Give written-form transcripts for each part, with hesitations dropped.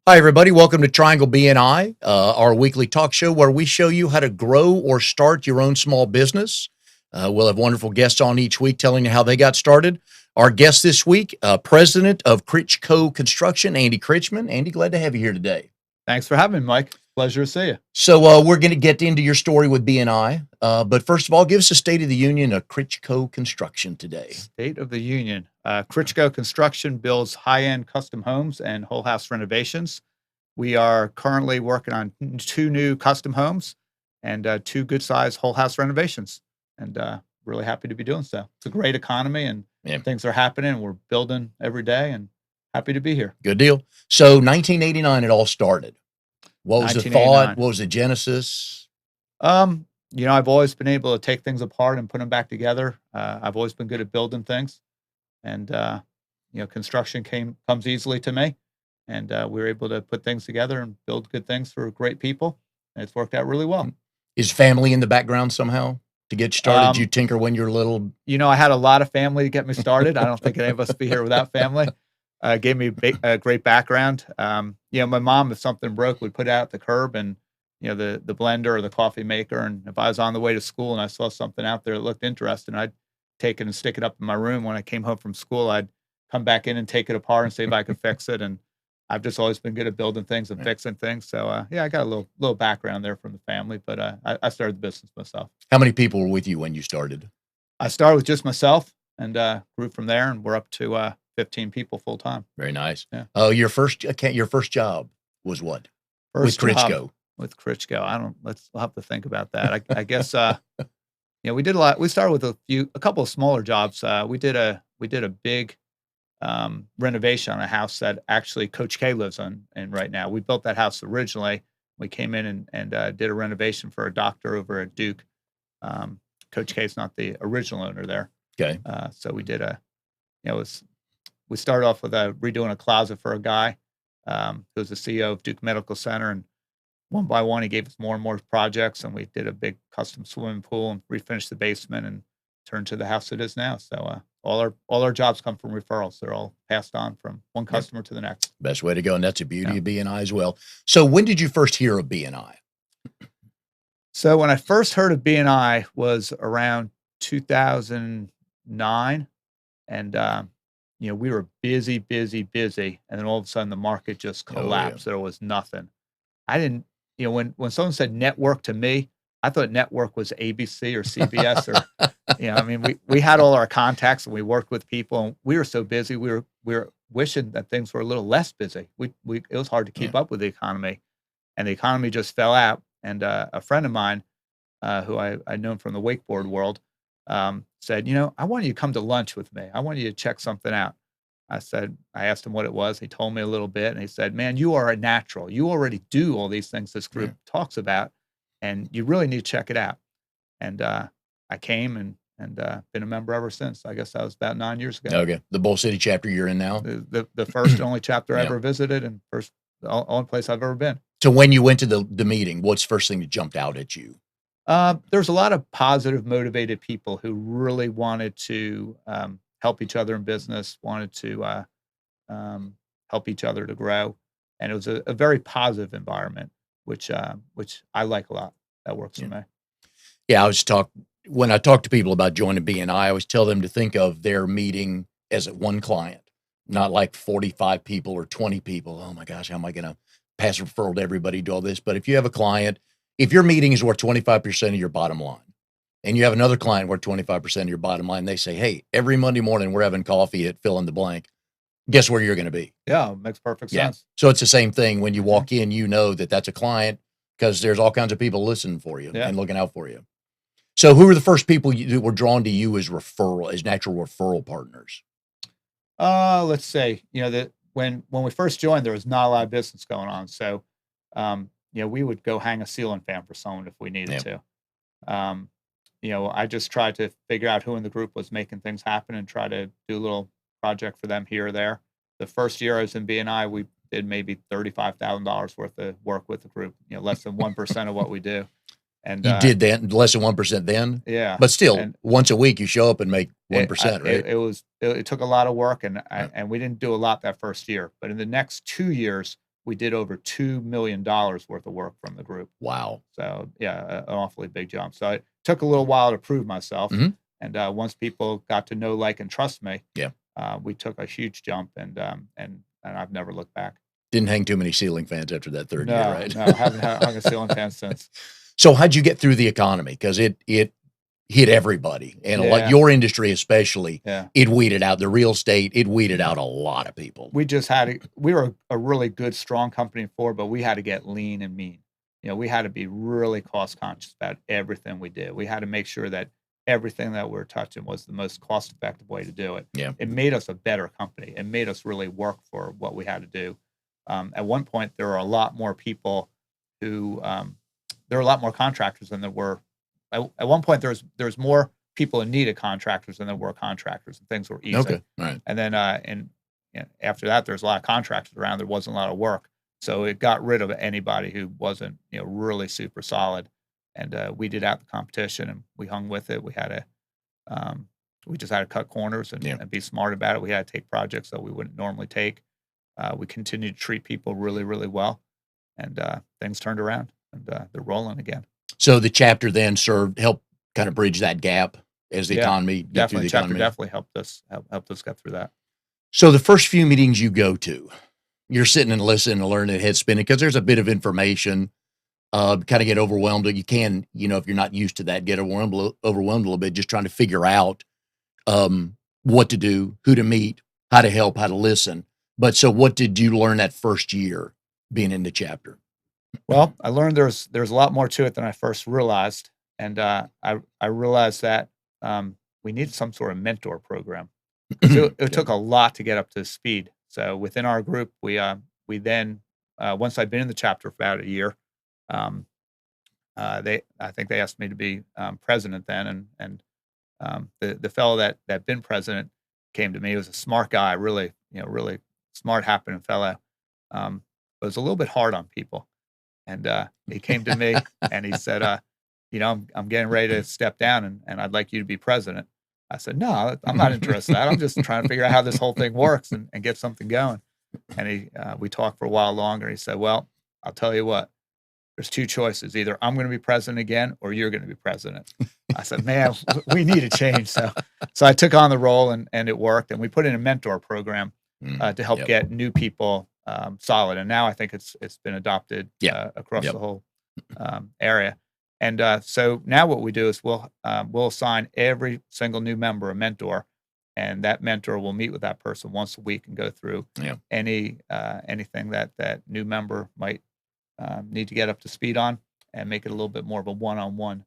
Hi, everybody. Welcome to Triangle BNI, our weekly talk show where we show you how to grow or start your own small business. We'll have wonderful guests on each week telling you how they got started. Our guest this week, President of Krichco Construction, Andy Krichman. Andy, glad to have you here today. Thanks for having me, Mike. Pleasure to see you. So we're going to get into your story with BNI, but first of all, give us a State of the Union of Krichco Construction today. State of the Union. Krichko Construction builds high-end custom homes and whole house renovations. We are currently working on 2 new custom homes and 2 good-sized whole house renovations, and really happy to be doing so. It's a great economy, and things are happening. We're building every day, and happy to be here. Good deal. So 1989, it all started. What was the thought? What was the genesis? I've always been able to take things apart and put them back together. I've always been good at building things, and construction comes easily to me, and we were able to put things together and build good things for great people, and it's worked out really well. Is family in the background somehow to get started? Did you tinker when you were little? I had a lot of family to get me started. I don't think any of us would be here without family. Gave me a great background. My mom, if something broke, would put it out at the curb, and the blender or the coffee maker. And if I was on the way to school and I saw something out there that looked interesting, I'd take it and stick it up in my room. When I came home from school, I'd come back in and take it apart and see if I could fix it. And I've just always been good at building things and fixing things. So I got a little background there from the family, but I started the business myself. How many people were with you when you started? I started with just myself and grew from there, and we're up to 15 people full time. Very nice. Yeah. Oh, your first job was what? With Krichco. With Krichco. We'll have to think about that. I guess, we did a lot. We started with a couple of smaller jobs. We did a big renovation on a house that actually Coach K lives in right now. We built that house originally. We came in and did a renovation for a doctor over at Duke. Coach K is not the original owner there. Okay. So we did we started off with redoing a closet for a guy who was the CEO of Duke Medical Center, and one by one he gave us more and more projects, and we did a big custom swimming pool and refinished the basement and turned to the house it is now. So all our jobs come from referrals. They're all passed on from one customer to the next. Best way to go, and that's the beauty of BNI as well. So when did you first hear of BNI? So when I first heard of BNI was around 2009, and we were busy, and then all of a sudden the market just collapsed. There was nothing. I didn't, when someone said network to me, I thought network was ABC or CBS or, we had all our contacts and we worked with people, and we were so busy. We were wishing that things were a little less busy. It was hard to keep up with the economy, and the economy just fell out. And a friend of mine, who I'd known from the wakeboard world, said, I want you to come to lunch with me. I want you to check something out. I asked him what it was. He told me a little bit, and he said, man, you are a natural. You already do all these things this group talks about, and you really need to check it out. And I came and been a member ever since. I guess that was about 9 years ago. Okay. The Bull City chapter you're in now? The first and only chapter I ever visited, and the only place I've ever been. So when you went to the meeting, what's the first thing that jumped out at you? There's a lot of positive, motivated people who really wanted to help each other in business, wanted to help each other to grow, and it was a very positive environment, which I like a lot. That works for me. Yeah, when I talk to people about joining BNI, I always tell them to think of their meeting as one client, not like 45 people or 20 people. Oh my gosh, how am I going to pass a referral to everybody, do all this? But if you have a client, if your meeting is worth 25% of your bottom line, and you have another client worth 25% of your bottom line, they say, hey, every Monday morning we're having coffee at fill in the blank. Guess where you're going to be? Yeah, makes perfect sense. So it's the same thing when you walk in, that that's a client because there's all kinds of people listening for you and looking out for you. So who were the first people that were drawn to you as natural referral partners? Let's say, when we first joined, there was not a lot of business going on. So, we would go hang a ceiling fan for someone if we needed to. I just tried to figure out who in the group was making things happen and try to do a little project for them here or there. The first year I was in BNI, we did maybe $35,000 worth of work with the group, less than 1% of what we do. And you did that less than 1% then? Yeah. But still, once a week you show up and make 1%, right? It took a lot of work, and we didn't do a lot that first year. But in the next 2 years, we did over $2 million worth of work from the group. Wow. So yeah, an awfully big jump. So it took a little while to prove myself. Mhm. And once people got to know, like, and trust me, Yeah. we took a huge jump, and I've never looked back. Didn't hang too many ceiling fans after that third year, right? No, haven't hung a ceiling fan since. So how'd you get through the economy? Because it hit everybody, and a lot, Yeah. your industry especially. Yeah. It weeded out the real estate. It weeded out a lot of people. We just we were a really good, strong company before, but we had to get lean and mean. We had to be really cost conscious about everything we did. We had to make sure that everything that we're touching was the most cost effective way to do it. Yeah. It made us a better company. It made us really work for what we had to do. At one point, there were a lot more people who, there were a lot more contractors than there were. At one point, there's more people in need of contractors than there were contractors, and things were easy. Okay. All right. And then, after that, there's a lot of contractors around. There wasn't a lot of work. So it got rid of anybody who wasn't, really super solid. And we did out the competition, and we hung with it. We had we just had to cut corners and be smart about it. We had to take projects that we wouldn't normally take. We continued to treat people really, really well, and things turned around, and they're rolling again. So the chapter then helped kind of bridge that gap as the economy get through the economy. Definitely helped us get through that. So the first few meetings you go to, you're sitting and listening and learning, head spinning, because there's a bit of information. Kind of get overwhelmed. You can, if you're not used to that, get overwhelmed a little bit, just trying to figure out what to do, who to meet, how to help, how to listen. But so what did you learn that first year being in the chapter? Well, I learned there's a lot more to it than I first realized. And I realized that we needed some sort of mentor program. So it took a lot to get up to speed. So within our group, we then, once I'd been in the chapter for about a year, I think they asked me to be president then, and the fellow that been president came to me. He was a smart guy, really, really smart, happening fellow. But was a little bit hard on people, and he came to me and he said, I'm getting ready to step down, and I'd like you to be president. I said, no, I'm not interested in that. I'm just trying to figure out how this whole thing works and get something going. And we talked for a while longer. He said, well, I'll tell you what, there's two choices. Either I'm going to be president again, or you're going to be president. I said, man, we need a change. So I took on the role, and it worked. And we put in a mentor program to help get new people solid. And now I think it's been adopted across the whole area. And so now what we do is we'll assign every single new member a mentor, and that mentor will meet with that person once a week and go through anything that new member might need to get up to speed on, and make it a little bit more of a one-on-one,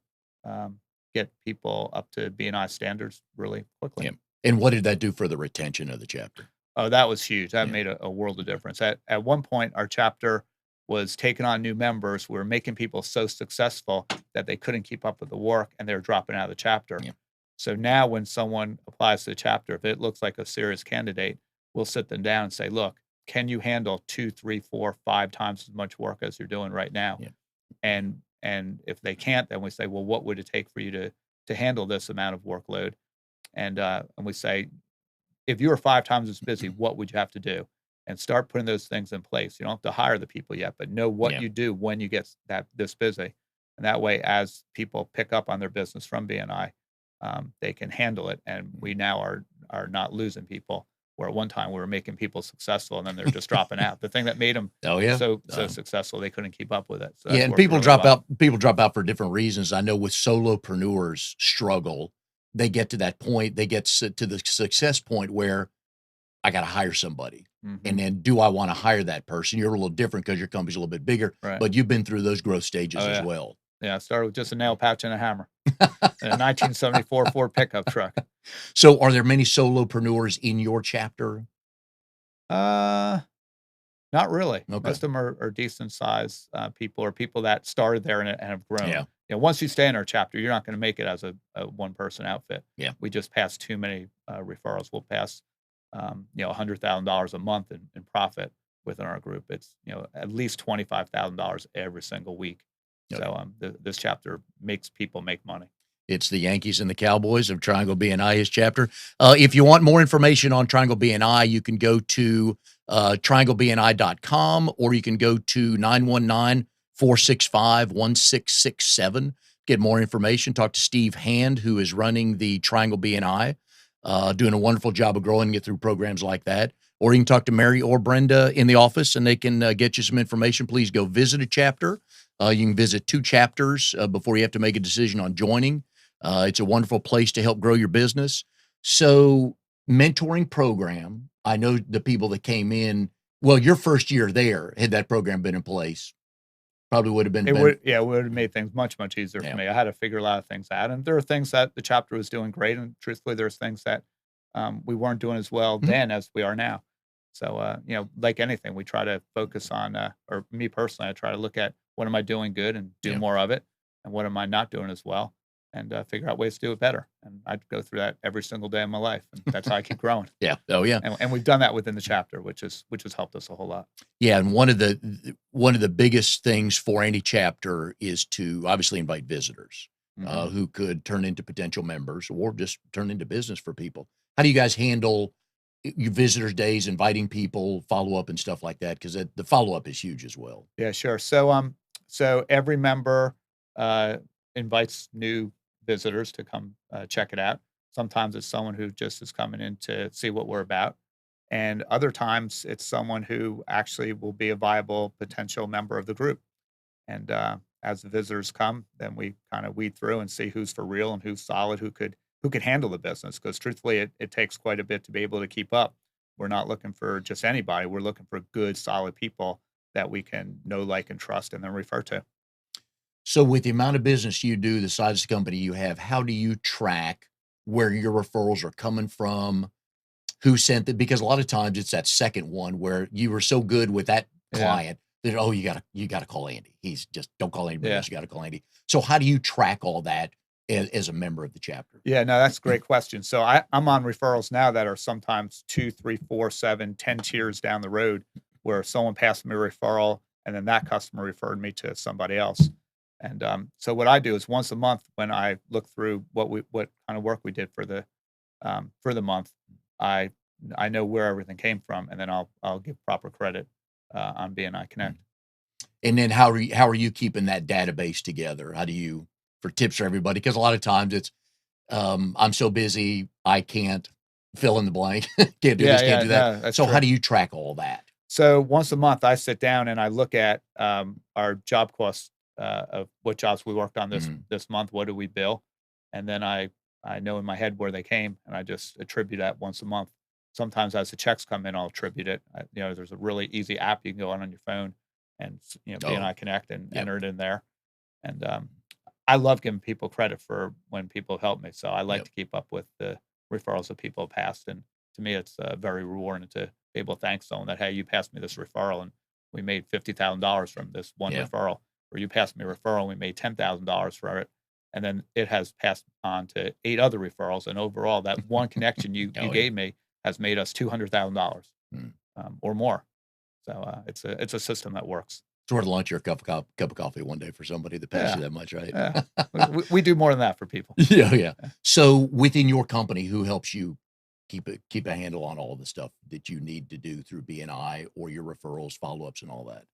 get people up to BNI standards really quickly. Yeah. And what did that do for the retention of the chapter? Oh, that was huge. That made a world of difference. At one point, our chapter was taking on new members. We were making people so successful that they couldn't keep up with the work, and they were dropping out of the chapter. Yeah. So now when someone applies to the chapter, if it looks like a serious candidate, we'll sit them down and say, look, can you handle 2, 3, 4, 5 times as much work as you're doing right now? Yeah. And if they can't, then we say, well, what would it take for you to handle this amount of workload? And we say, if you were 5 times as busy, what would you have to do? And start putting those things in place. You don't have to hire the people yet, but know what you do when you get this busy. And that way, as people pick up on their business from BNI, they can handle it. And we now are not losing people, where at one time we were making people successful and then they're just dropping out. The thing that made them so successful, they couldn't keep up with it. So and people drop out. People drop out for different reasons. I know with solopreneurs struggle, they get to that point. They get to the success point where I got to hire somebody. Mm-hmm. And then do I want to hire that person? You're a little different because your company's a little bit bigger, but you've been through those growth stages as well. Yeah, I started with just a nail pouch and a hammer and a 1974 Ford pickup truck. So are there many solopreneurs in your chapter? Not really. Okay. Most of them are decent size people, or people that started there and have grown. Yeah. Once you stay in our chapter, you're not going to make it as a one-person outfit. Yeah. We just pass too many referrals. We'll pass $100,000 a month in profit within our group. It's at least $25,000 every single week. Okay. So this chapter makes people make money. It's the Yankees and the Cowboys of Triangle BNI, his chapter. If you want more information on Triangle BNI, you can go to trianglebni.com, or you can go to 919-465-1667. Get more information. Talk to Steve Hand, who is running the Triangle BNI, doing a wonderful job of growing it through programs like that. Or you can talk to Mary or Brenda in the office, and they can get you some information. Please go visit a chapter. You can visit 2 chapters before you have to make a decision on joining. It's a wonderful place to help grow your business. So, mentoring program, I know the people that came in, well, your first year there, had that program been in place, probably would have been. It would have made things much, much easier for me. I had to figure a lot of things out. And there are things that the chapter was doing great. And truthfully, there's things that we weren't doing as well then as we are now. So, like anything, we try to focus on, or me personally, I try to look at what am I doing good and do more of it, and what am I not doing as well, and figure out ways to do it better. And I go through that every single day of my life, and that's how I keep growing. Yeah. Oh, yeah. And we've done that within the chapter, which has helped us a whole lot. Yeah, and one of the biggest things for any chapter is to obviously invite visitors who could turn into potential members or just turn into business for people. How do you guys handle your visitors' days, inviting people, follow up, and stuff like that? Because the follow up is huge as well. Yeah, sure. So every member invites new visitors to come check it out. Sometimes it's someone who just is coming in to see what we're about. And other times it's someone who actually will be a viable potential member of the group. And as the visitors come, then we kind of weed through and see who's for real and who's solid, who could handle the business. Because truthfully, it takes quite a bit to be able to keep up. We're not looking for just anybody. We're looking for good, solid people that we can know, like, and trust, and then refer to. So, with the amount of business you do, the size of the company you have, how do you track where your referrals are coming from? Who sent it? Because a lot of times it's that second one where you were so good with that client that, oh, you gotta call Andy. He's just, don't call anybody else. You gotta call Andy. So how do you track all that as a member of the chapter? Yeah, no, that's a great question. So I'm on referrals now that are sometimes 2, 3, 4, 7, 10 tiers down the road, where someone passed me a referral and then that customer referred me to somebody else. And so what I do is once a month, when I look through what kind of work we did for the month, I know where everything came from, and then I'll give proper credit on BNI Connect. And then how are you keeping that database together? How do you, for tips for everybody? Because a lot of times it's I'm so busy I can't fill in the blank. Can't do this, can't do that. No, so true. how do you track all that? So once a month, I sit down and I look at our job costs of what jobs we worked on this month. What do we bill? And then I know in my head where they came, and I just attribute that once a month. Sometimes as the checks come in, I'll attribute it. There's a really easy app you can go on your phone and BNI Connect and enter it in there. And I love giving people credit for when people help me. So I like to keep up with the referrals that people have passed. And to me, it's very rewarding to be able to thank someone that, hey, you passed me this referral and we made $50,000 from this one referral, or you passed me a referral and we made $10,000 for it. And then it has passed on to 8 other referrals. And overall, that one connection you gave me has made us $200,000 or more. So it's a system that works. Sort of launch your cup of coffee one day for somebody that pays you that much, right? Yeah. we do more than that for people. Yeah. So within your company, who helps you keep a handle on all the stuff that you need to do through BNI or your referrals, follow-ups, and all that?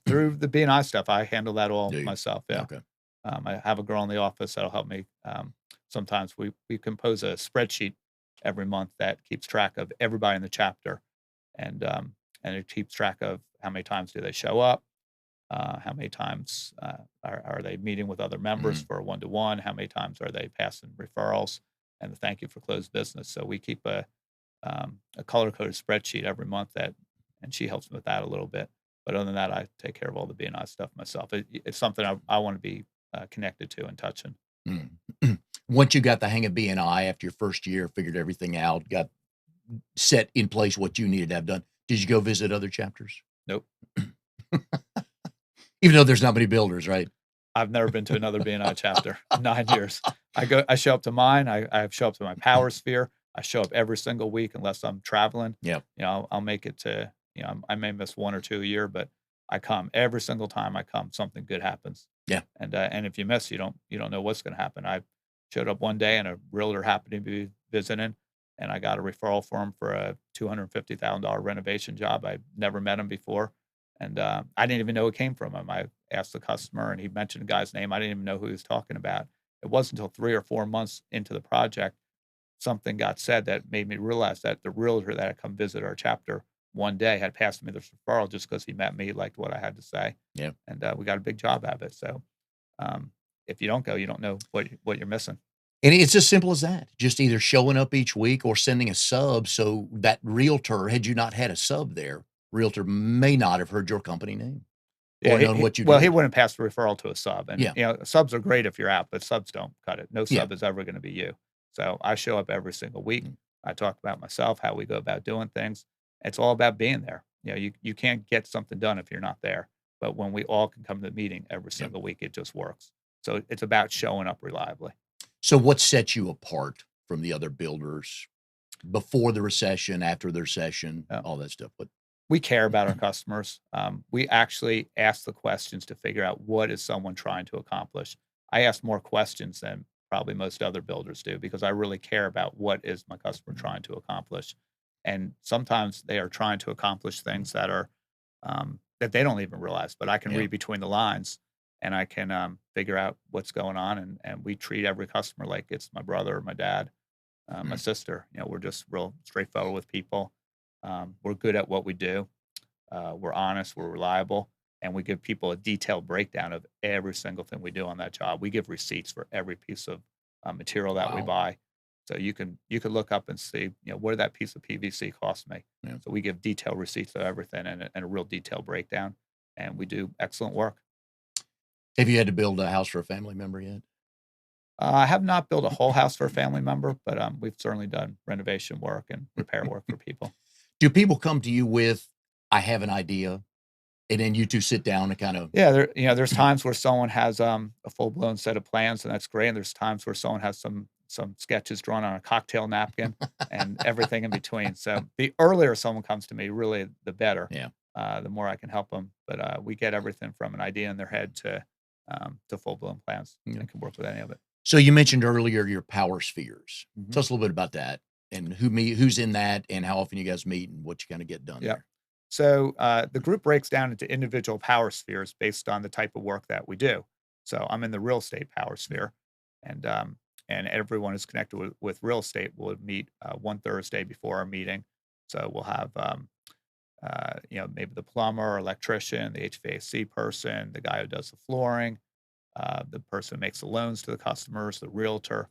Through the BNI stuff, I handle that all myself. Yeah. Okay. I have a girl in the office that'll help me. Sometimes we compose a spreadsheet every month that keeps track of everybody in the chapter, and it keeps track of how many times do they show up, how many times are they meeting with other members for a one-to-one, how many times are they passing referrals, and the thank you for closed business. So we keep a color-coded spreadsheet every month and she helps me with that a little bit. But other than that, I take care of all the BNI stuff myself. It's something I want to be connected to and touching. Once you got the hang of BNI after your first year, figured everything out, got set in place what you needed to have done, did you go visit other chapters? Nope. Even though there's not many builders, right? I've never been to another BNI chapter in 9 years. I show up to mine. I show up to my power sphere. I show up every single week unless I'm traveling. Yeah. I'll make it to, I may miss 1 or 2 a year, but I come every single time I come, something good happens. Yeah. And if you miss, you don't know what's going to happen. Showed up one day and a realtor happened to be visiting, and I got a referral for him for a $250,000 renovation job. I'd never met him before, and I didn't even know it came from him. I asked the customer, and he mentioned a guy's name. I didn't even know who he was talking about. It wasn't until 3 or 4 months into the project, something got said that made me realize that the realtor that had come visit our chapter one day had passed me this referral just because he met me, liked what I had to say, Yeah. and we got a big job out of it. So, if you don't go, you don't know what you're missing. And it's as simple as that. Just either showing up each week or sending a sub. So that realtor, had you not had a sub there, realtor may not have heard your company name Yeah, or known what you well, he did. wouldn't pass the referral to a sub, and, Yeah. subs are great if you're out, but subs don't cut it. No Yeah. sub is ever gonna be you. So, I show up every single week. Mm. I talk about myself, how we go about doing things. It's all about being there. You can't get something done if you're not there, but when we all can come to the meeting every Yeah. single week, it just works. So, it's about showing up reliably. So what sets you apart from the other builders before the recession, after the recession, Yeah. all that stuff? But We care about our customers. We actually ask the questions to figure out what is someone trying to accomplish. I ask more questions than probably most other builders do because I really care about what is my customer trying to accomplish. And sometimes they are trying to accomplish things that are that they don't even realize, but I can yeah. read between the lines and I can figure out what's going on. And we treat every customer like it's my brother or my dad, my Mm. sister. We're just real straightforward with people. We're good at what we do. We're honest, we're reliable, and we give people a detailed breakdown of every single thing we do on that job. We give receipts for every piece of material that we Wow. buy, so you can look up and see, what did that piece of PVC cost me? Yeah. So we give detailed receipts of everything and a real detailed breakdown, and we do excellent work. Have you had to build a house for a family member yet? I have not built a whole house for a family member, but we've certainly done renovation work and repair work for people. Do people come to you with, I have an idea, and then you two sit down and kind of, Yeah, there's times where someone has a full blown set of plans, and that's great. And there's times where someone has some sketches drawn on a cocktail napkin and everything in between. So the earlier someone comes to me, really, the better. yeah. The more I can help them. But we get everything from an idea in their head to full blown plans, Yeah. and can work with any of it. So you mentioned earlier your power spheres. Mhm. Tell us a little bit about that and who's in that and how often you guys meet and what you kind of get done Yeah. there. So the group breaks down into individual power spheres based on the type of work that we do. So I'm in the real estate power sphere, and everyone is connected with real estate. We'll meet one Thursday before our meeting. So we'll have maybe the plumber, electrician, the HVAC person, the guy who does the flooring, the person who makes the loans to the customers, the realtor,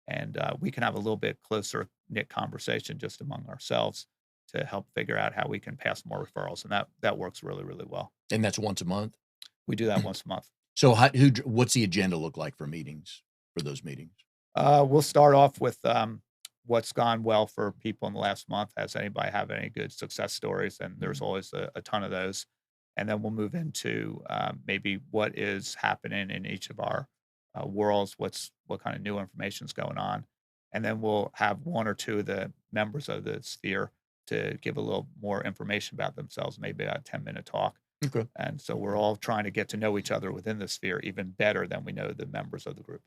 and we can have a little bit closer knit conversation just among ourselves to help figure out how we can pass more referrals, and that works really, really well. And that's once a month. We do that once a month. So what's the agenda look like for meetings, for those meetings? We'll start off with what's gone well for people in the last month. Has anybody have any good success stories? And there's always a ton of those. And then we'll move into maybe what is happening in each of our worlds. What kind of new information is going on? And then we'll have one or two of the members of the sphere to give a little more information about themselves, maybe a 10-minute talk. Okay. And so we're all trying to get to know each other within the sphere even better than we know the members of the group.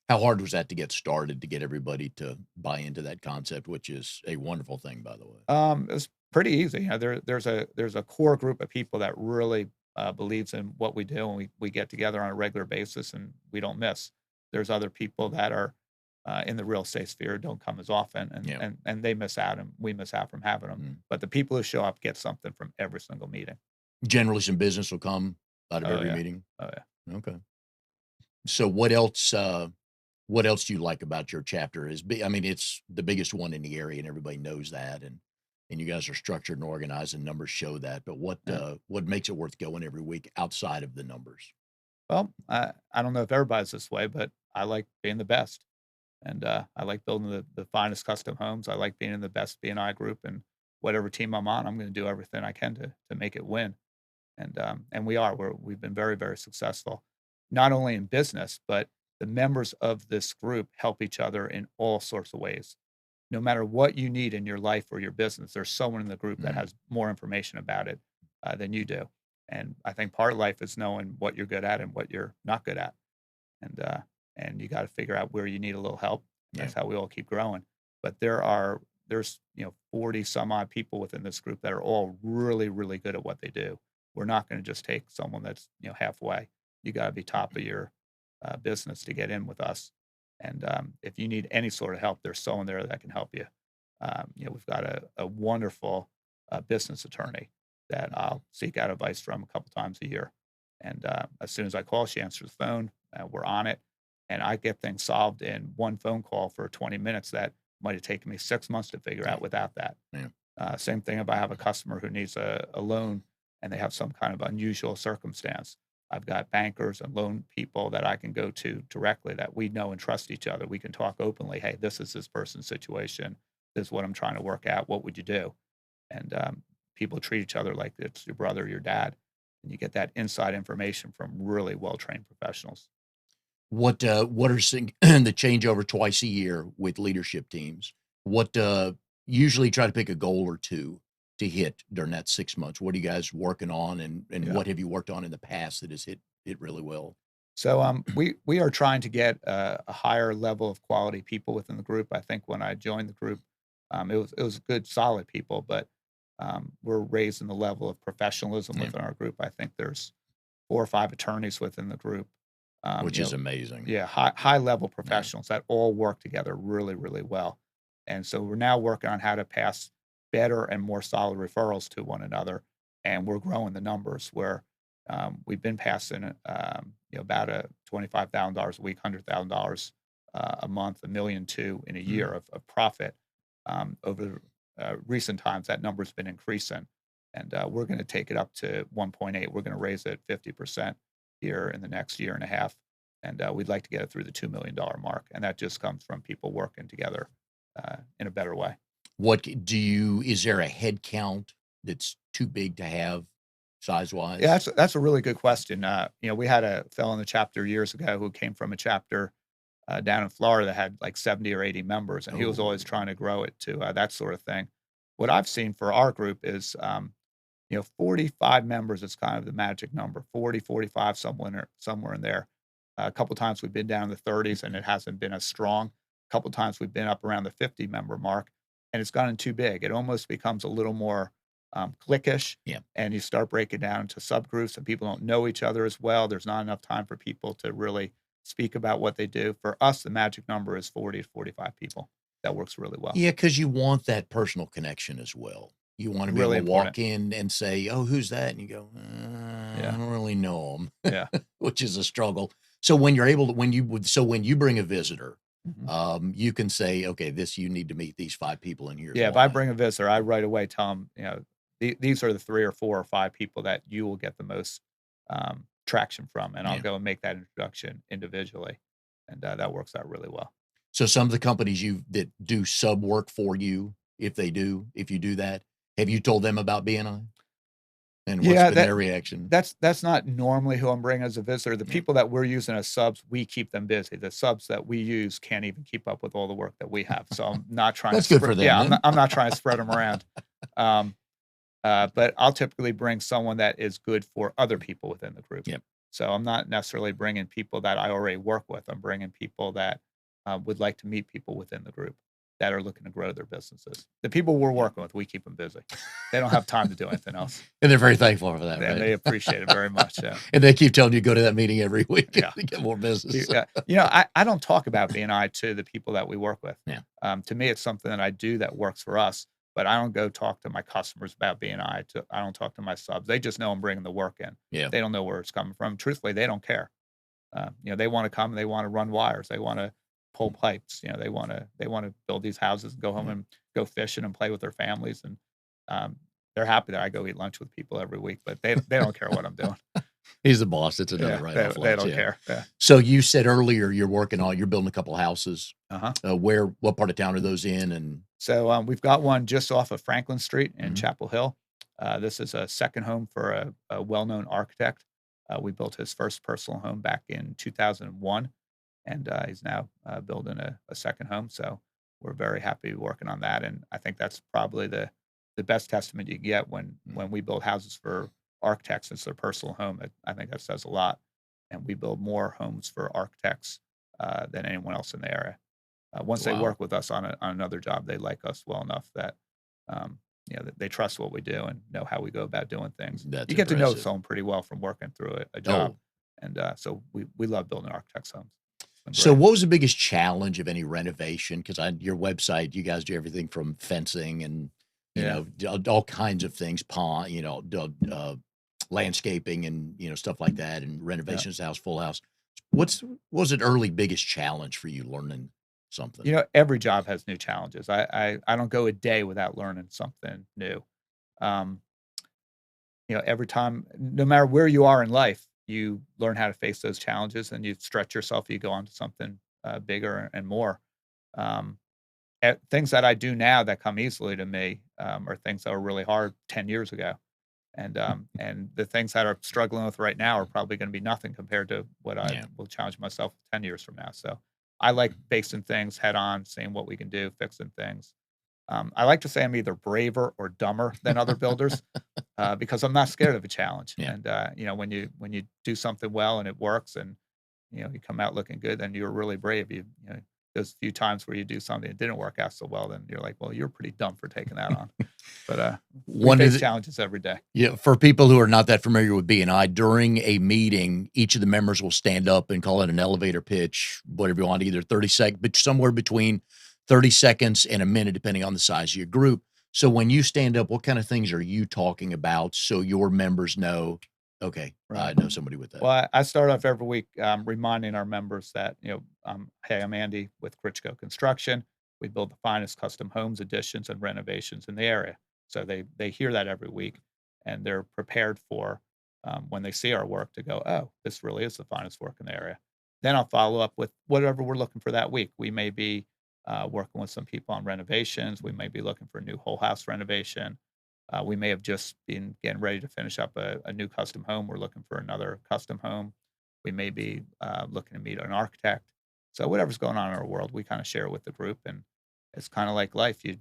How hard was that to get started to get everybody to buy into that concept, which is a wonderful thing, by the way? It's pretty easy. There's a core group of people that really believes in what we do, and we get together on a regular basis, and we don't miss. There's other people that are in the real estate sphere don't come as often, and Yeah. and they miss out, and we miss out from having them. Mm. But the people who show up get something from every single meeting. Generally, some business will come out of Oh every yeah, meeting. oh yeah. Okay. So what else do you like about your chapter? I mean, it's the biggest one in the area, and everybody knows that, and you guys are structured and organized, and numbers show that. But Yeah. what makes it worth going every week outside of the numbers? Well, I don't know if everybody's this way, but I like being the best. And I like building the finest custom homes. I like being in the best BNI group, and whatever team I'm on, I'm going to do everything I can to make it win. And we are. We've been very, very successful, not only in business, but the members of this group help each other in all sorts of ways. No matter what you need in your life or your business, there's someone in the group that Mm. has more information about it than you do. And I think part of life is knowing what you're good at and what you're not good at. And and you got to figure out where you need a little help. Yeah. That's how we all keep growing. But there's 40 some odd people within this group that are all really, really good at what they do. We're not going to just take someone that's halfway. You got to be top of your business to get in with us. And if you need any sort of help, there's someone there that can help you. We've got a wonderful business attorney that I'll seek out advice from a couple times a year. And as soon as I call, she answers the phone. We're on it, and I get things solved in one phone call for 20 minutes that might have taken me 6 months to figure out without that. Yeah. Same thing if I have a customer who needs a loan and they have some kind of unusual circumstance. I've got bankers and loan people that I can go to directly that we know and trust each other. We can talk openly. Hey, this is this person's situation. This is what I'm trying to work out. What would you do? And people treat each other like it's your brother, your dad, and you get that inside information from really well-trained professionals. What are the changeover twice a year with leadership teams? What usually try to pick a goal or two to hit during that 6 months. What are you guys working on, and what have you worked on in the past that has hit really well? So we are trying to get a higher level of quality people within the group. I think when I joined the group, it was good, solid people, but we're raising the level of professionalism within our group. I think there's 4 or 5 attorneys within the group, Which is amazing. yeah, high level professionals that all work together really, really well. And so we're now working on how to pass better and more solid referrals to one another. And we're growing the numbers where we've been passing about a $25,000 a week, $100,000 a month, $1.2 million in a year of profit. Over recent times, that number's been increasing, and we're going to take it up to 1.8. We're going to raise it 50% here in the next year and a half, and we'd like to get it through the $2 million mark. And that just comes from people working together in a better way. Is there a head count that's too big to have size-wise? Yeah, that's a really good question. We had a fellow in the chapter years ago who came from a chapter down in Florida that had like 70 or 80 members, and he was always trying to grow it to that sort of thing. What I've seen for our group is, 45 members is kind of the magic number, 40, 45, somewhere in there. A couple times we've been down in the 30s and it hasn't been as strong. A couple times we've been up around the 50 member mark and it's gotten too big. It almost becomes a little more cliquish, Yeah. and you start breaking down into subgroups and people don't know each other as well. There's not enough time for people to really speak about what they do. For us, the magic number is 40 to 45 people. That works really well. Yeah, because you want that personal connection as well. You want to be Really able to important. walk in and say, "Oh, who's that?" And you go, "I don't really know them," Yeah. which is a struggle. So when you're able to, when you bring a visitor, Mhm. you can say, "Okay, you need to meet these 5 people in here." Yeah, if I bring a visitor, I right away tell them, these are the 3 or 4 or 5 people that you will get the most traction from, and I'll go and make that introduction individually, and that works out really well. So some of the companies that do sub work for you, if you do that, have you told them about BNI? And what's Yeah, been their reaction? that's not normally who I'm bringing as a visitor. The people that we're using as subs, we keep them busy. The subs that we use can't even keep up with all the work that we have. So I'm not trying That's to good for them. yeah, Then. I'm not trying to spread them around. Um, but I'll typically bring someone that is good for other people within the group. Yep. So I'm not necessarily bringing people that I already work with. I'm bringing people that would like to meet people within the group that are looking to grow their businesses. The people we're working with, we keep them busy. They don't have time to do anything else. And they're very thankful for that, And right? they appreciate it very much. Yeah. And they keep telling you to go to that meeting every week Yeah. to get more business. I don't talk about BNI to the people that we work with. Yeah. To me, it's something that I do that works for us, but I don't go talk to my customers about BNI. I don't talk to my subs. They just know I'm bringing the work in. Yeah. They don't know where it's coming from. Truthfully, they don't care. They want to come and they want to run wires. They want to pull pipes. They want to build these houses and go home and go fishing and play with their families. And they're happy that I go eat lunch with people every week, but they don't care what I'm doing. He's the boss. It's another write-off They lunch. don't care. Yeah. So you said earlier you're building a couple houses. Uh-huh. What part of town are those in? And So we've got one just off of Franklin Street in Mhm. Chapel Hill. This is a second home for a well-known architect. We built his first personal home back in 2001, and he's now building a second home. So we're very happy working on that, and I think that's probably the best testament you get when we build houses for architects. It's their personal home. I think that says a lot, and we build more homes for architects than anyone else in the area. Once they Wow. work with us on another job, they like us well enough that that they trust what we do and know how we go about doing things. That's You get to know impressive. someone pretty well from working through a job, Oh, and so we love building architects' homes. It's been so great. what was the biggest challenge of any renovation? Because on your website, you guys do everything from fencing and, Yeah. all kinds of things, pond, landscaping and, stuff like that, and Yeah. renovations, house, full house. What was an early biggest challenge for you learning something? Every job has new challenges. I don't go a day without learning something new. Um, every time, no matter where you are in life, you learn how to face those challenges and you stretch yourself. You go on to something bigger and more. Um, Things that I do now that come easily to me are things that were really hard 10 years ago. And the things that I'm struggling with right now are probably going to be nothing compared to what I Yeah. will challenge myself 10 years from now. So I like facing things head on, seeing what we can do, fixing things. I like to say I'm either braver or dumber than other builders because I'm not scared of a challenge. Yeah. And when you do something well and it works, and you come out looking good, then you're really brave. Those few times where you do something that didn't work out so well, then you're like, well, you're pretty dumb for taking that on. But we One of face the challenges every day. Yeah, for people who are not that familiar with BNI, during a meeting, each of the members will stand up and call it an elevator pitch, whatever you want, either 30 seconds, but somewhere between 30 seconds and a minute, depending on the size of your group. So when you stand up, what kind of things are you talking about so your members know, okay, I Right. know somebody with that? Well, I start off every week reminding our members that, hey, I'm Andy with Krichman Construction. We build the finest custom homes, additions, and renovations in the area. So they hear that every week, and they're prepared for when they see our work to go, oh, this really is the finest work in the area. Then I'll follow up with whatever we're looking for that week. We may be working with some people on renovations. We may be looking for a new whole house renovation. We may have just been getting ready to finish up a new custom home. We're looking for another custom home. We may be looking to meet an architect. So whatever's going on in our world, we kind of share with the group, and it's kind of like life. You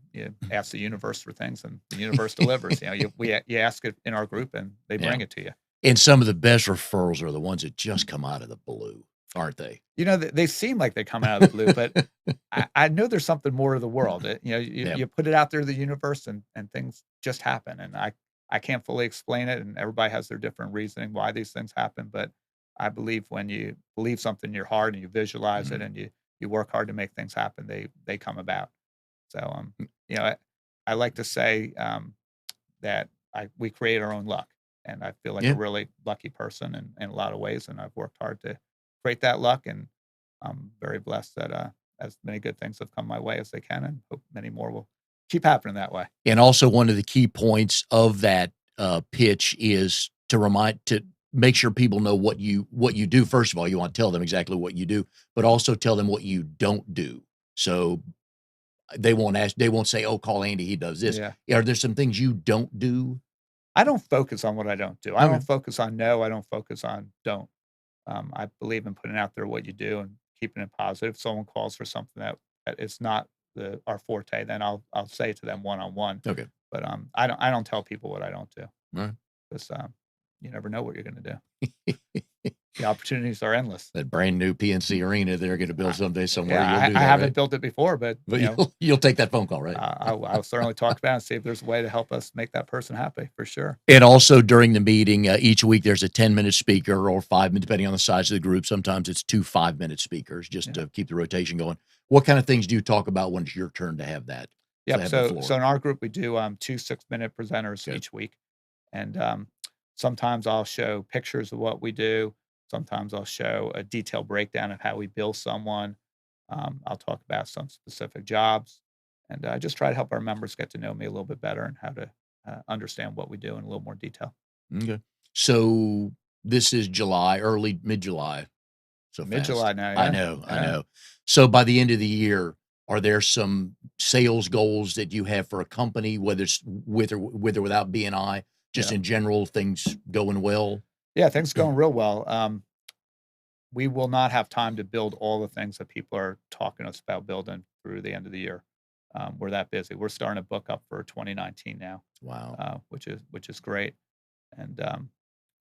ask the universe for things, and the universe delivers. You ask it in our group, and they Yeah. bring it to you. And some of the best referrals are the ones that just come out of the blue, aren't they? They seem like they come out of the blue, but I know there's something more to the world. You Yeah. you put it out there to the universe, and things just happen, and I can't fully explain it, and everybody has their different reasoning why these things happen, but I believe when you believe something in your heart and you visualize it Mhm. and you work hard to make things happen, they come about. So, you know, I I like to say, that we create our own luck, and I feel like a Yeah. really lucky person in a lot of ways, and I've worked hard to create that luck, and I'm very blessed that, as many good things have come my way as they can, and hope many more will keep happening that way. And also one of the key points of that, pitch is to make sure people know what you do. First of all, you wanna tell them exactly what you do, but also tell them what you don't do. So, they won't say, "Oh, call Andy, he does this." Yeah. Are there some things you don't do? I don't focus on what I don't do. I Okay. don't focus on no, I don't focus on don't. I believe in putting out there what you do and keeping it positive. If someone calls for something that is not our forte, then I'll say it to them one on one. Okay. But I don't tell people what I don't do Alright. because you never know what you're going to do. The opportunities are endless. That brand new PNC arena they're gonna build I, someday somewhere, you'll yeah, do I that, haven't right? built it before, but But you'll take that phone call, right? I'll certainly talk about it and see if there's a way to help us make that person happy for sure. And also during the meeting, each week there's a 10-minute speaker or 5 minute, depending on the size of the group. Sometimes it's 2 5-minute speakers just Yeah. to keep the rotation going. What kind of things do you talk about when it's your turn to have that Yep. the So floor? in our group, we do 2 6-minute presenters Good. each week. And sometimes I'll show pictures of what we do. Sometimes I'll show a detailed breakdown of how we bill someone. I'll talk about some specific jobs, and I just try to help our members get to know me a little bit better and how to understand what we do in a little more detail. Okay. So this is July, early mid-July. So Mid fast. July now, I yeah, know, I yeah, know. So by the end of the year, are there some sales goals that you have for a company, whether it's with or without BNI, just yeah, in general, things going well? yeah. Things going real well. We will not have time to build all the things that people are talking to us about building through the end of the year. We're that busy. We're starting to book up for 2019 now, Wow. which is great. And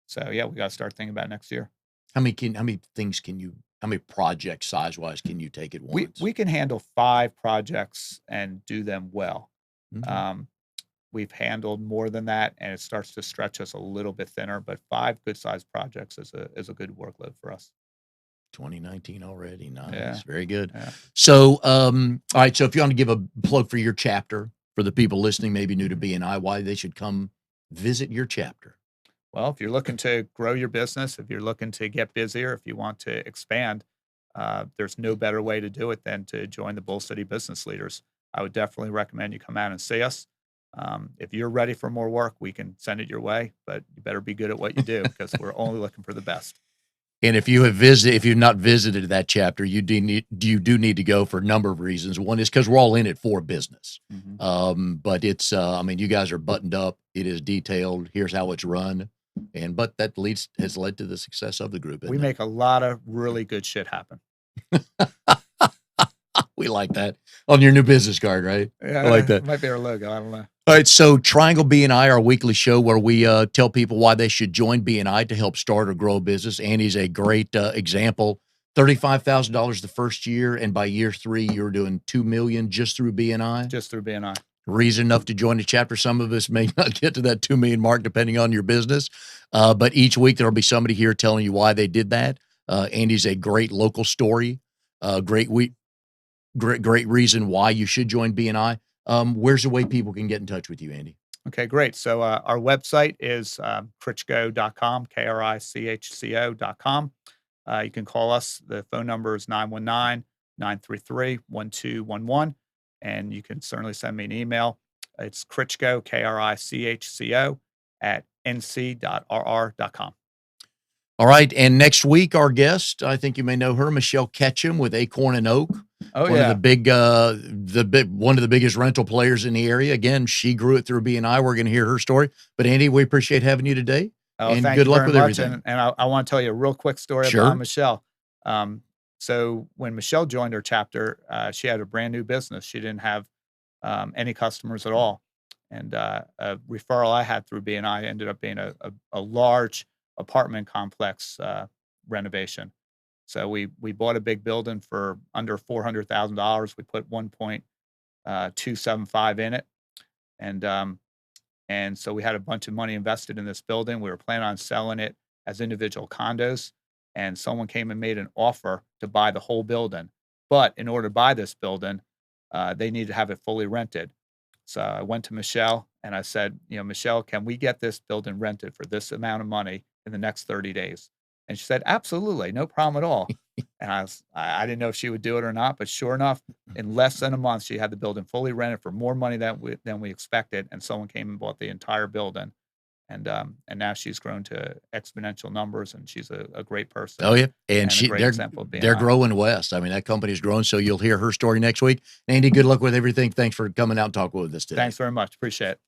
so yeah, we got to start thinking about next year. How many things can you how many projects size-wise can you take at once? We can handle 5 projects and do them well. Okay. We've handled more than that, and it starts to stretch us a little bit thinner, but 5 good-sized projects is a good workload for us. 2019 already. Nice. Yeah. Very good. Yeah. So, all right. So if you want to give a plug for your chapter for the people listening, maybe new to BNI, why they should come visit your chapter. Well, if you're looking to grow your business, if you're looking to get busier, if you want to expand, there's no better way to do it than to join the Bull City Business Leaders. I would definitely recommend you come out and see us. If you're ready for more work, we can send it your way, but you better be good at what you do because we're only looking for the best. And if you've not visited that chapter, you do need to go for a number of reasons. One is because we're all in it for business. Mm-hmm. But it's, I mean, you guys are buttoned up. It is detailed. Here's how it's run. But that has led to the success of the group. We make a lot of really good shit happen. We like that on your new business card, right? Yeah, I like that. It might be our logo. I don't know. All right. So Triangle BNI, our weekly show where we tell people why they should join BNI to help start or grow a business. Andy's a great example. $35,000 the first year. And by year 3, you're doing $2 million just through BNI. Just through BNI. Reason enough to join the chapter. Some of us may not get to that 2 million mark depending on your business. But each week there'll be somebody here telling you why they did that. Andy's a great local story. Great reason why you should join BNI. Where's the way people can get in touch with you, Andy? Okay, great. So our website is krichco.com, KRICHCO.com. You can call us. The phone number is 919-933-1211. And you can certainly send me an email. It's Krichco, KRICHCO, at nc.rr.com. All right. And next week, our guest, I think you may know her, Michelle Ketchum with Acorn and Oak. Oh, one of the biggest rental players in the area. Again, she grew it through BNI. We're going to hear her story. But Andy, we appreciate having you today. Oh, and good luck with everything. And I want to tell you a real quick story about Michelle. So when Michelle joined her chapter, she had a brand new business. She didn't have any customers at all. And a referral I had through BNI ended up being a large apartment complex renovation. So we bought a big building for under $400,000. We put 1.275 in it. And so we had a bunch of money invested in this building. We were planning on selling it as individual condos. And someone came and made an offer to buy the whole building. But in order to buy this building, they needed to have it fully rented. So I went to Michelle and I said, Michelle, can we get this building rented for this amount of money in the next 30 days? And she said, absolutely, no problem at all. And I didn't know if she would do it or not, but sure enough, in less than a month, she had the building fully rented for more money than we expected. And someone came and bought the entire building. And now she's grown to exponential numbers, and she's a great person. Oh yeah, and they're growing west. I mean, that company's grown. So you'll hear her story next week. Andy, good luck with everything. Thanks for coming out and talking with us today. Thanks very much. Appreciate it.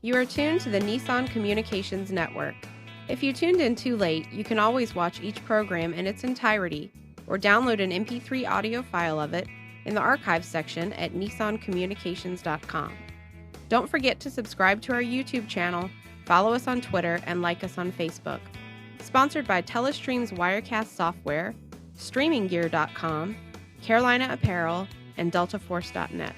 You are tuned to the Nissan Communications Network. If you tuned in too late, you can always watch each program in its entirety or download an MP3 audio file of it in the archives section at nissancommunications.com. Don't forget to subscribe to our YouTube channel, follow us on Twitter, and like us on Facebook. Sponsored by Telestream's Wirecast software, StreamingGear.com, Carolina Apparel, and DeltaForce.net.